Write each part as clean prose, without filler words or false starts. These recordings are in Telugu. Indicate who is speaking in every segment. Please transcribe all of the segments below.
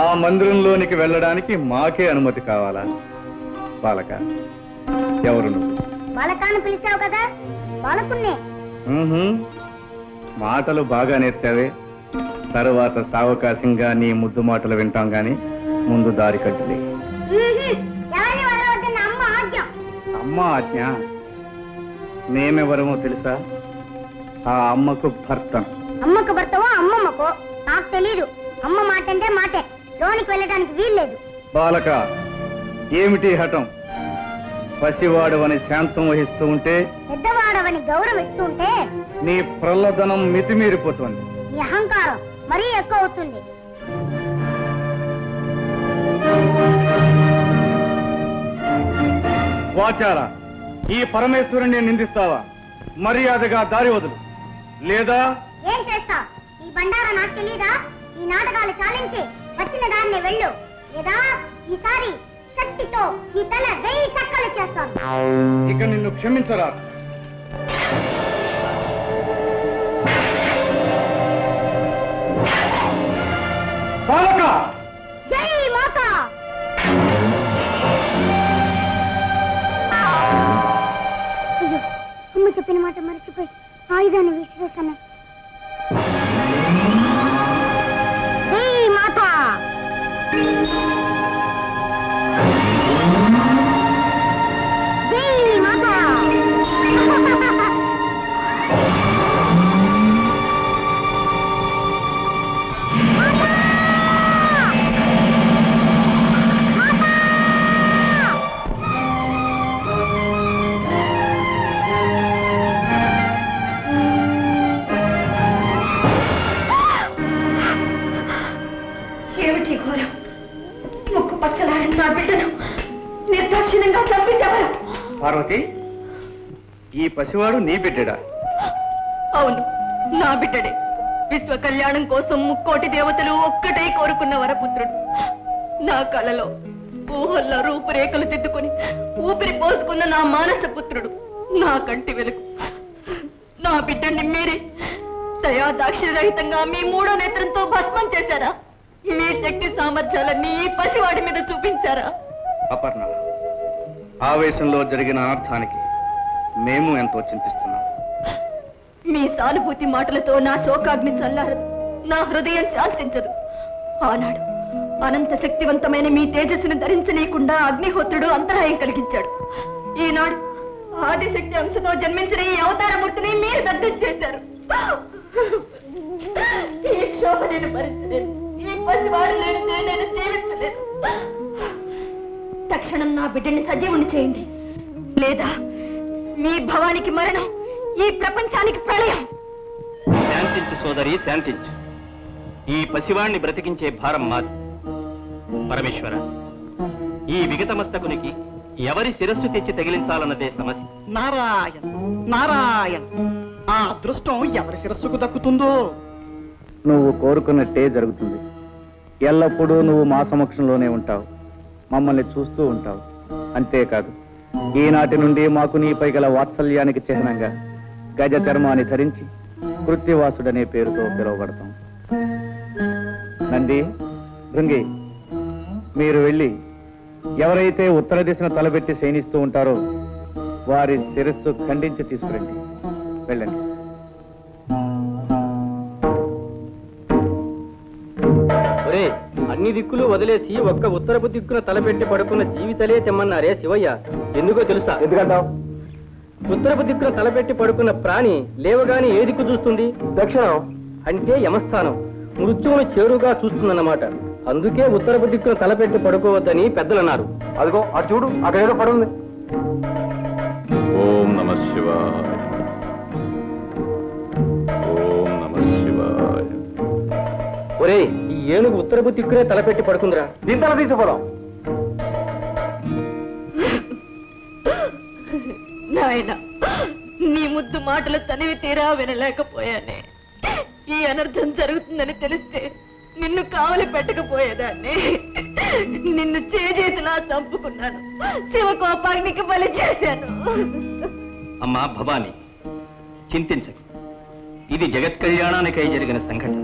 Speaker 1: ఆ మందిరంలోనికి వెళ్ళడానికి మాకే అనుమతి కావాలా? బాలక, ఎవరు నువ్వు?
Speaker 2: బాలకాన్ని పిలిచావు కదా, బాలకున్నే.
Speaker 1: మాటలు బాగా నేర్చావే. తరువాత సావకాశంగా నీ ముద్దు మాటలు వింటాం గాని ముందు దారి కట్టులే. అమ్మ ఆజ్ఞ. మేమెవరమో తెలుసా? ఆ అమ్మకు భర్త.
Speaker 2: అమ్మకు భర్తవో అమ్మమ్మకో నాకు తెలీదు. అమ్మ మాట అంటే మాటే, లోనికి వెళ్ళడానికి వీల్లేదు.
Speaker 1: బాలక, ఏమిటి హఠం? పసివాడవని శాంతం వహిస్తూ ఉంటే,
Speaker 2: పెద్దవాడవని గౌరవిస్తూ ఉంటే
Speaker 1: నీ ప్రల్లదనం మితిమీరిపోతుంది.
Speaker 2: నీ అహంకారం మరీ ఎక్కువ అవుతుంది.
Speaker 1: వాచారా, ఈ పరమేశ్వరుణ్ణి నిందిస్తావా? మర్యాదగా దారి వదులు, లేదా
Speaker 2: ఏం చేస్తా? ఈ బండారా నాకు తెలీదా? ఈ నాటకాలు చాలించి వచ్చిన దాన్ని వెళ్ళు, లేదా ఈసారి శక్తితో ఈ తల 1000 చక్కలు చేస్తాను.
Speaker 1: ఇక నిన్ను క్షమించరా. బాలక,
Speaker 2: జై మాతా. అయ్యో, అమ్మ చెప్పిన మాట మర్చిపోయి ఆయుధాన్ని విసిరేస్తాను. జై మాతా. జై మాతా.
Speaker 3: ఏమిటి ఘోరం? ముక్కు పచ్చలాడిన నా బిడ్డను నిర్దాక్షిణ్యంగా చంపించవరు.
Speaker 1: పార్వతి, ఈ పసివాడు నీ బిడ్డడా?
Speaker 3: అవును, నా బిడ్డడే. విశ్వ కళ్యాణం కోసం ముక్కోటి దేవతలు ఒక్కటే కోరుకున్న వరపుత్రుడు. నా కలలో ఊహల్లో రూపురేఖలు దిద్దుకుని ఊపిరి పోసుకున్న నా మానస పుత్రుడు, నా కంటి వెలుగు. నా బిడ్డని మీరే దయా దాక్షిణ్యరహితంగా మీ 3వ నేత్రంతో భస్మం చేశారా? మీ శక్తి సామర్థ్యాలన్నీ ఈ పసివాడి మీద చూపించారా?
Speaker 1: అపర్ణ, ఆవేశంలో జరిగిన అనర్థానికి మేము ఎంతో చింతిస్తున్నాం.
Speaker 3: మీ సానుభూతి మాటలతో నా శోకాగ్ని చల్లారదు, నా హృదయం శాంతించదు. ఆనాడు అనంత శక్తివంతమైన మీ తేజస్సును ధరించనీయకుండా అగ్నిహోత్రుడు అంతరాయం కలిగించాడు. ఈనాడు ఆదిశక్తి అంశతో జన్మించిన ఈ అవతారమూర్తిని మీరు దగ్ధం చేశారు. ఈ క్షోభ నేను భరించలేను. ఈ పసివాడు లేనిదే నేను జీవించలేను. తక్షణం నా బిడ్డని సజీవుని చేయండి, లేదా మీ భవానికి మరణం, ఈ ప్రపంచానికి ప్రళయం.
Speaker 4: శాంతించు సోదరి, శాంతించు. ఈ పసివాణ్ణి బ్రతికించే భారం మాది. పరమేశ్వర, ఈ విగతమస్తకునికి ఎవరి శిరస్సు తెచ్చి తగిలించాలన్నదే సమస్య.
Speaker 5: నారాయణ నారాయణ, ఆ అదృష్టం ఎవరి శిరస్సుకు దక్కుతుందో.
Speaker 1: నువ్వు కోరుకున్నట్టే జరుగుతుంది. ఎల్లప్పుడూ నువ్వు మా సమక్షంలోనే ఉంటావు, మమ్మల్ని చూస్తూ ఉంటావు. అంతేకాదు, ఈనాటి నుండి మాకు నీపై గల వాత్సల్యానికి చిహ్నంగా గజ చర్మాన్ని ధరించి కృత్తివాసుడనే పేరుతో పిలువబడతాం. నంది, భృంగి, మీరు వెళ్ళి ఎవరైతే ఉత్తర దిశను తలబెట్టి శయనిస్తూ ఉంటారో వారి శిరస్సు ఖండించి తీసుకురండి. వెళ్ళండి.
Speaker 4: అన్ని దిక్కులు వదిలేసి ఒక్క ఉత్తరపు దిక్కున తలపెట్టి పడుకున్న జీవితలే తెమ్మన్నారే శివయ్య. ఎందుకో తెలుసా?
Speaker 1: ఎందుకంటావు?
Speaker 4: ఉత్తరపు దిక్కున తలపెట్టి పడుకున్న ప్రాణి లేవగాని ఏ దిక్కు చూస్తుంది?
Speaker 1: దక్షిణం.
Speaker 4: అంటే యమస్థానం, మృత్యువును చేరుగా చూస్తుందన్నమాట. అందుకే ఉత్తరపు దిక్కున తలపెట్టి పడుకోవద్దని పెద్దలన్నారు.
Speaker 1: అదిగో అటు చూడు, అక్కడ ఏదో పడుంది.
Speaker 6: ఓం నమః శివాయ. ఓం నమః శివాయ.
Speaker 4: ఒరే, ఈ ఏనుగు ఉత్తరపు దిక్కునే తలపెట్టి పడుకుందిరా.
Speaker 1: దీని తల తీసిపోదాం.
Speaker 3: నాయన, నీ ముద్దు మాటలు తనివి తీరా వినలేకపోయానే. ఈ అనర్థం జరుగుతుందని తెలిస్తే నిన్ను కావలి పెట్టకపోయేదాన్ని. నిన్ను చేజేతిలా చంపుకున్నాను, శివకోపాగ్నికి బలి చేశాను.
Speaker 4: అమ్మా భవాని, చింతించకు. ఇది జగత్ కళ్యాణానికై జరిగిన సంఘటన.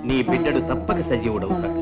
Speaker 4: నీ బిడ్డడు తప్పక సజీవుడవుతాడు.